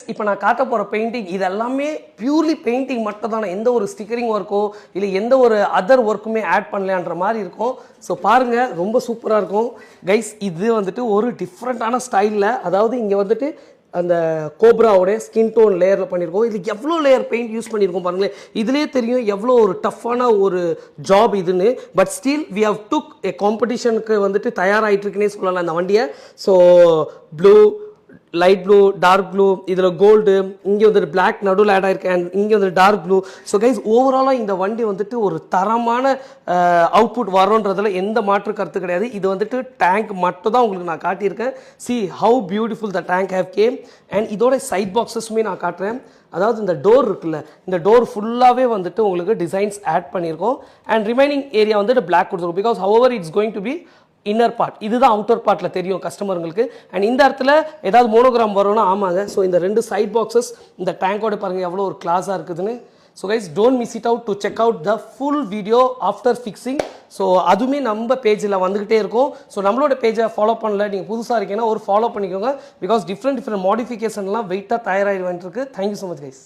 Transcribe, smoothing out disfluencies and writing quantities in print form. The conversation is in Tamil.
இப்போ நான் காட்ட போகிற பெயிண்டிங் இது எல்லாமே பியூர்லி பெயிண்டிங் மட்டும் தானே, எந்த ஒரு ஸ்டிக்கரிங் ஒர்க்கோ இல்லை எந்த ஒரு அதர் ஒர்க்குமே ஆட் பண்ணலான்ற மாதிரி இருக்கும். ஸோ பாருங்கள், ரொம்ப சூப்பராக இருக்கும் கைஸ். இது வந்துட்டு ஒரு டிஃப்ரெண்ட்டான ஸ்டைலில், அதாவது இங்கே வந்துட்டு அந்த கோப்ராவோடைய ஸ்கின் டோன் லேயரில் பண்ணியிருக்கோம். இது எவ்வளோ லேயர் பெயிண்ட் யூஸ் பண்ணியிருக்கோம் பாருங்களேன். இதுலேயே தெரியும் எவ்வளோ ஒரு டஃப்பான ஒரு ஜாப் இதுன்னு. But still we have took a காம்படிஷனுக்கு வந்துட்டு தயாராகிட்டு இருக்குன்னே சொல்லலாம் இந்த வண்டியை. So blue, light blue, dark blue, இதில் கோல்டு, இங்கே வந்துட்டு பிளாக் நடுவில் ஆட் ஆயிருக்கு, அண்ட் இங்கே வந்து டார்க் ப்ளூ. ஸோ கைஸ், ஓவராலாக இந்த வண்டி வந்துட்டு ஒரு தரமான அவுட்புட் வரோன்றதுல எந்த மாற்று கருத்து கிடையாது. இது வந்துட்டு டேங்க் மட்டும் தான் உங்களுக்கு நான் காட்டியிருக்கேன். See how beautiful the tank have game. And இதோட சைட் பாக்ஸஸுமே நான் காட்டுறேன். அதாவது இந்த டோர் இருக்குல்ல, இந்த டோர் ஃபுல்லாகவே வந்துட்டு உங்களுக்கு டிசைன்ஸ் ஆட் பண்ணியிருக்கோம். அண்ட் ரிமைனிங் ஏரியா வந்துட்டு பிளாக் கொடுத்துருக்கும். Because however it's going to be inner part. இதுதான் அவுட்டர் பார்ட்டில் தெரியும் கஸ்டமருங்களுக்கு. அண்ட் இந்த இடத்துல ஏதாவது மோனோகிராம் வரும்னா ஆமாங்க. ஸோ இந்த ரெண்டு சைட் பாக்ஸஸ் இந்த டேங்கோட பாருங்கள் எவ்வளோ ஒரு கிளாஸாக இருக்குதுன்னு. So guys, don't miss it out to check out the full video after fixing. So அதுவுமே நம்ம பேஜில் வந்துக்கிட்டே இருக்கும். ஸோ நம்மளோட பேஜை ஃபாலோ பண்ணல, நீங்கள் புதுசாக இருக்கீங்கன்னா ஒரு ஃபாலோ பண்ணிக்கோங்க. பிகாஸ் டிஃப்ரெண்ட் மாடிஃபிகேஷன்லாம் வெயிட்டாக தயாராகிட்டு வந்துருக்கு. Thank you so much guys.